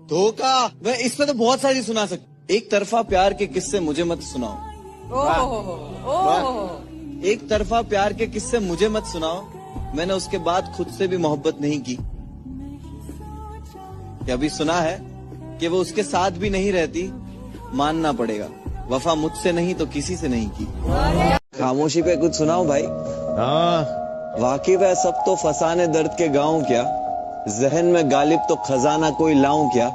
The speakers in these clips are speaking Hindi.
धोखा। मैं इसमें तो बहुत सारी सुना सकता। एक तरफा प्यार के किस्से मुझे मत सुनाओ। एक तरफा प्यार के किस्से मुझे मत सुनाओ। मैंने उसके बाद खुद से भी मोहब्बत नहीं की। अभी सुना है कि वो उसके साथ भी नहीं रहती। मानना पड़ेगा, वफा मुझसे नहीं तो किसी से नहीं की। खामोशी पे कुछ सुनाओ भाई। वाकिफ है सब तो फसाने दर्द के गाँव क्या। जहन में गालिब तो खजाना कोई लाऊं क्या।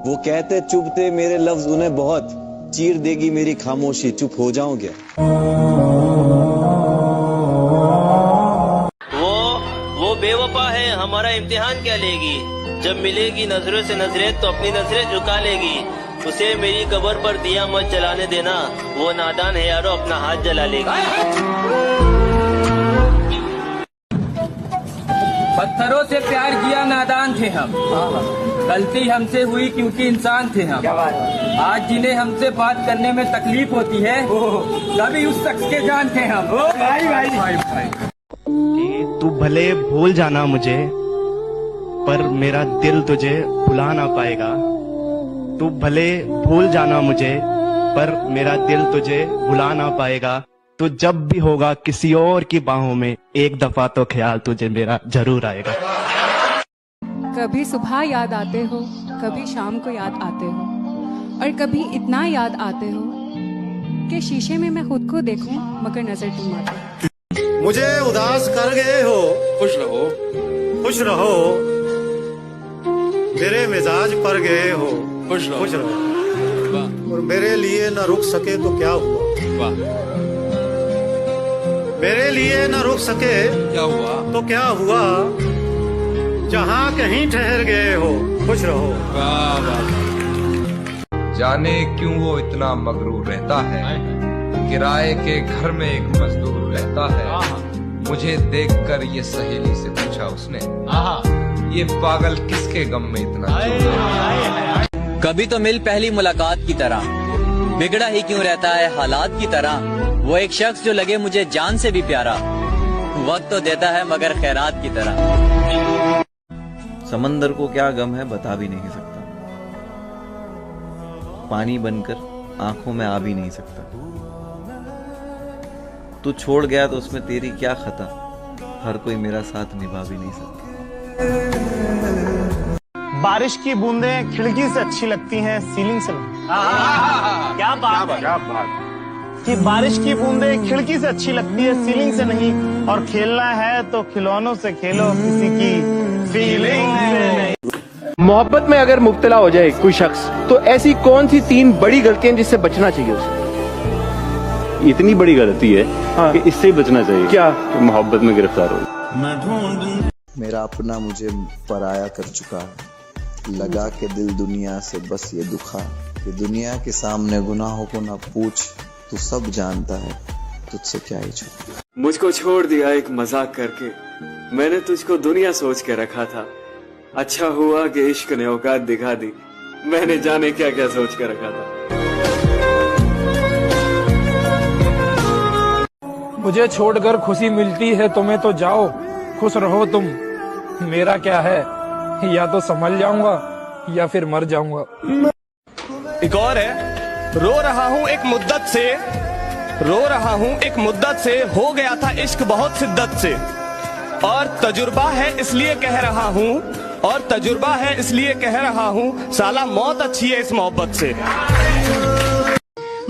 वो कहते चुभते मेरे लफ्ज उन्हें बहुत। चीर देगी मेरी खामोशी, चुप हो जाऊं क्या। वो बेवफा है, हमारा इम्तिहान क्या लेगी। जब मिलेगी नजरों से नजरें तो अपनी नजरें झुका लेगी। उसे मेरी कब्र पर दिया मत जलाने देना। वो नादान है यारो, अपना हाथ जला लेगी। पत्थरों से प्यार किया नादान थे हम। गलती हमसे हुई क्योंकि इंसान थे हम। आज जिन्हें हमसे बात करने में तकलीफ होती है तभी उस शख्स के जान थे हम। भाई। तू भले भूल जाना मुझे, पर मेरा दिल तुझे भुला ना पाएगा। तू भले भूल जाना मुझे, पर मेरा दिल तुझे भुला ना पाएगा। तो जब भी होगा किसी और की बाहों में, एक दफा तो ख्याल तुझे मेरा जरूर आएगा। कभी सुबह याद आते हो, कभी शाम को याद आते हो, और कभी इतना याद आते हो कि शीशे में मैं खुद को देखूं मगर नजर तुम आते। मुझे उदास कर गए हो, खुश रहो, खुश रहो। मेरे मिजाज पर गए हो, खुश रहो, खुश रहो। और मेरे लिए न रुक सके तो क्या हुआ। मेरे लिए न रुक सके क्या हुआ तो क्या हुआ। जहाँ कहीं ठहर गए हो, खुश रहो। जाने क्यों वो इतना मगरूर रहता है। किराए के घर में एक मजदूर रहता है। मुझे देखकर ये सहेली से पूछा उसने, ये पागल किसके गम में इतना चूर। कभी तो मिल पहली मुलाकात की तरह, बिगड़ा ही क्यों रहता है हालात की तरह। वो एक शख्स जो लगे मुझे जान से भी प्यारा, वक्त तो देता है मगर खैरात की तरह। समंदर को क्या गम है बता भी नहीं सकता। पानी बनकर आंखों में आ भी नहीं सकता। तू छोड़ गया तो उसमें तेरी क्या खता। हर कोई मेरा साथ निभा भी नहीं सकता। बारिश की बूंदें खिड़की से अच्छी लगती हैं, सीलिंग से नहीं। क्या बात कि बारिश की बूंदें खिड़की से अच्छी लगती है, सीलिंग से नहीं। और खेलना है तो खिलौनों से खेलो, किसी की फीलिंग से नहीं। मोहब्बत में अगर मुब्तला हो जाए कोई शख्स, तो ऐसी कौन सी 3 बड़ी गलतियां जिससे बचना चाहिए उसे। इतनी बड़ी गलती है कि इससे ही बचना चाहिए। क्या मोहब्बत में गिरफ्तार हो। मेरा अपना मुझे पराया कर चुका है। लगा के दिल दुनिया से बस ये दुखा कि दुनिया के सामने गुनाहों को ना पूछ। तू सब जानता है, तुझसे क्या ही छुपा। मुझको छोड़ दिया एक मजाक करके, मैंने तुझको दुनिया सोच के रखा था। अच्छा हुआ कि इश्क ने औकात दिखा दी, मैंने जाने क्या क्या सोच के रखा था। मुझे छोड़कर खुशी मिलती है तुम्हें तो जाओ, खुश रहो तुम। मेरा क्या है, या तो संभल जाऊंगा या फिर मर जाऊंगा। एक और है, रो रहा हूँ एक मुद्दत से, रो रहा हूँ एक मुद्दत से। हो गया था इश्क बहुत शिद्दत से, और तजुर्बा है इसलिए कह रहा हूँ, और तजुर्बा है इसलिए कह रहा हूँ। साला मौत अच्छी है इस मोहब्बत से।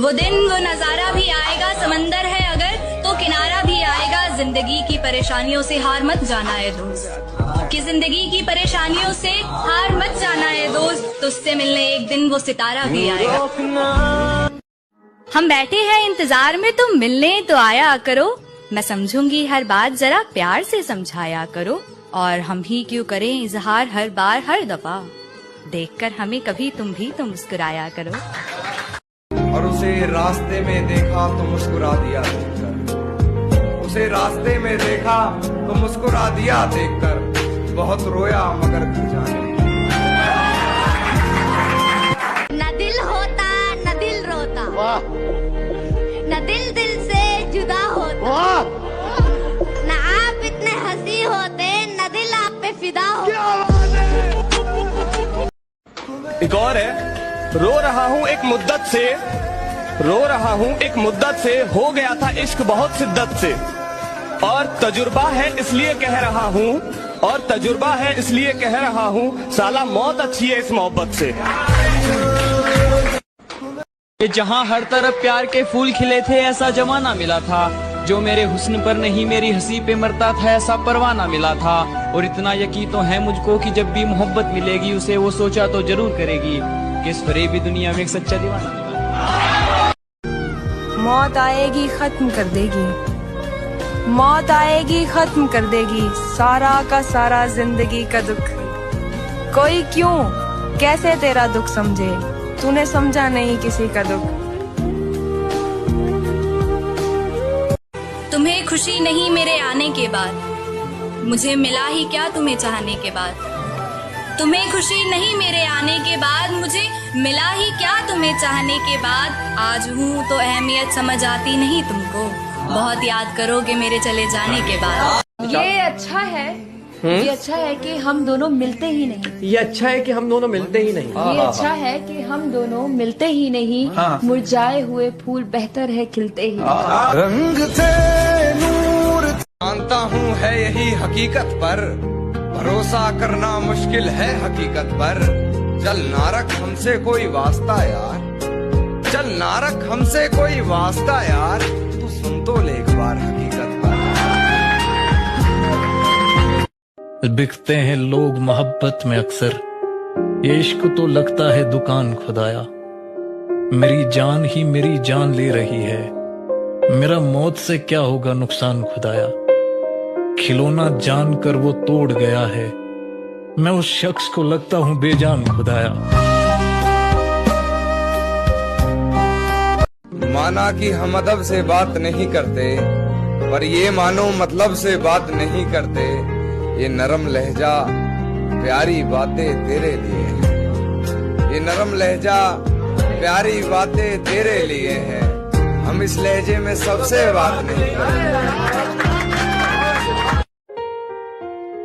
वो दिन वो नजारा भी आएगा, समंदर है अगर तो किनारा भी आएगा। जिंदगी की परेशानियों से हार मत जाना है दोस्त, कि जिंदगी की परेशानियों से हार मत जाना है दोस्त। तुझसे मिलने एक दिन वो सितारा भी आएगा। हम बैठे हैं इंतजार में, तुम मिलने तो आया करो। मैं समझूंगी हर बात, जरा प्यार से समझाया करो। और हम ही क्यों करें इजहार हर बार हर दफा, देखकर हमें कभी तुम भी तो मुस्कुराया करो। और उसे रास्ते में देखा तो मुस्कुरा दिया देखकर। उसे रास्ते में देखा तो मुस्कुरा दिया देखकर। बहुत रोया मगर घर जाने। न दिल होता न दिल रोता, न दिल दिल से जुदा होता। न आप इतने हंसी होते, न दिल आप पे फिदा होता। एक और है, रो रहा हूँ एक मुद्दत से, रो रहा हूँ एक मुद्दत से, हो गया था इश्क बहुत शिद्दत से, और तजुर्बा है इसलिए कह रहा हूँ, और तजुर्बा है इसलिए कह रहा हूँ, साला मौत अच्छी है इस मोहब्बत से। कि जहाँ हर तरफ प्यार के फूल खिले थे ऐसा जमाना मिला था, जो मेरे हुस्न पर नहीं मेरी हंसी पे मरता था ऐसा परवाना मिला था। और इतना यकीन तो है मुझको कि जब भी मोहब्बत मिलेगी उसे वो सोचा तो जरूर करेगी कि इस फरेबी दुनिया में एक सच्चा दीवाना मिला। मौत आएगी खत्म कर देगी, मौत आएगी खत्म कर देगी सारा का सारा जिंदगी का दुख। कोई क्यों कैसे तेरा दुख समझे, तूने समझा नहीं किसी का दुख। तुम्हें खुशी नहीं मेरे आने के बाद, मुझे मिला ही क्या तुम्हें चाहने के बाद। तुम्हें खुशी नहीं मेरे आने के बाद, मुझे मिला ही क्या तुम्हें चाहने के बाद। आज हूँ तो अहमियत समझ आती नहीं तुमको, बहुत याद करोगे मेरे चले जाने के बाद। ये अच्छा है, ये अच्छा है कि हम दोनों मिलते ही नहीं। ये अच्छा है कि हम दोनों मिलते ही नहीं। ये अच्छा है कि हम दोनों मिलते ही नहीं। मुरझाए हुए फूल बेहतर है खिलते ही। रंग थे नूर जानता हूँ है यही हकीकत पर, भरोसा करना मुश्किल है हकीकत पर। चल ना रख हमसे कोई वास्ता यार, चल ना रख हमसे कोई वास्ता यार, तू सुन तो ले एक बार हकीकत पर। बिकते हैं लोग मोहब्बत में अक्सर, ये इश्क तो लगता है दुकान खुदाया। मेरी जान ही मेरी जान ले रही है, मेरा मौत से क्या होगा नुकसान खुदाया। खिलौना जान कर वो तोड़ गया है, मैं उस शख्स को लगता हूँ बेजान खुदाया। माना कि हम अदब से बात नहीं करते, पर ये मानो मतलब से बात नहीं करते। ये नरम लहजा प्यारी बातें तेरे लिए है, ये नरम लहजा प्यारी बातें तेरे लिए है। हम इस लहजे में सबसे बात नहीं करते।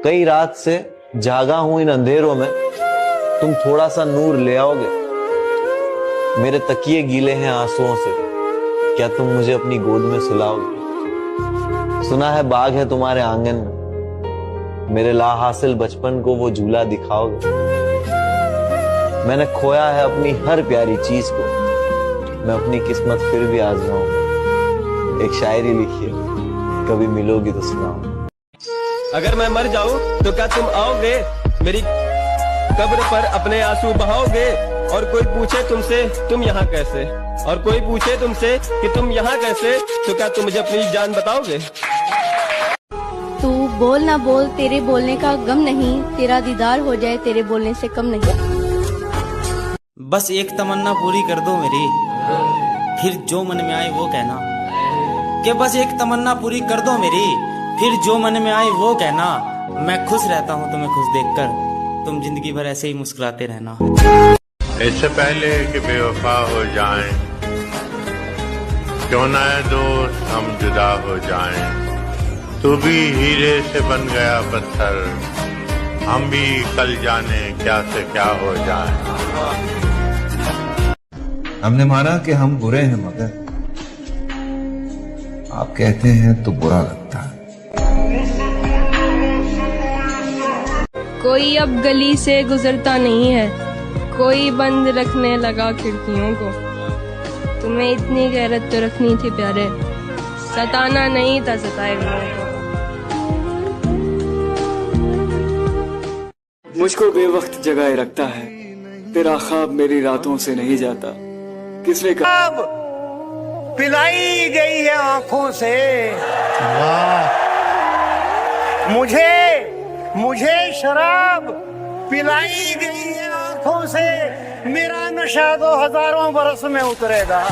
कई रात से जागा हूं इन अंधेरों में, तुम थोड़ा सा नूर ले आओगे। मेरे तकिए गीले हैं आंसुओं से, क्या तुम मुझे अपनी गोद में सुलाओगे। सुना है बाग है तुम्हारे आंगन में, मेरे ला हासिल बचपन को वो झूला दिखाओगे। मैंने खोया है अपनी हर प्यारी चीज को, मैं अपनी किस्मत फिर भी आजमाऊंगा। एक शायरी लिखी है, कभी मिलोगी तो सुनाओ। अगर मैं मर जाऊं तो क्या तुम आओगे, मेरी कब्र पर अपने आंसू बहाओगे। और कोई पूछे तुमसे तुम यहाँ कैसे, और कोई पूछे तुमसे कि तुम यहाँ कैसे, तो क्या तुम मुझे अपनी जान बताओगे। तू बोल ना बोल, तेरे बोलने का गम नहीं, तेरा दीदार हो जाए तेरे बोलने से कम नहीं। बस एक तमन्ना पूरी कर दो मेरी, फिर जो मन में आए वो कहना। कि बस एक तमन्ना पूरी कर दो मेरी, फिर जो मन में आए वो कहना। मैं खुश रहता हूँ तुम्हें खुश देखकर, तुम जिंदगी भर ऐसे ही मुस्कुराते रहना। इससे पहले कि बेवफा हो जाएं, क्यों ना दोस्त हम जुदा हो जाएं। तू भी हीरे से बन गया पत्थर, हम भी कल जाने क्या से क्या हो जाएं। हमने माना कि हम बुरे हैं, मगर आप कहते हैं तो बुरा लगता है। कोई अब गली से गुजरता नहीं है, कोई बंद रखने लगा खिड़कियों को। तुम्हें इतनी गैरत तो रखनी थी प्यारे, सताना नहीं था सताए हुए को। मुझको बेवक्त जगाए रखता है, तेरा ख्वाब मेरी रातों से नहीं जाता। किसने कहा पिलाई गई है आंखों से। वाह, मुझे शराब पिलाई गई है आंखों से। मेरा नशा 2000 बरस में उतरेगा।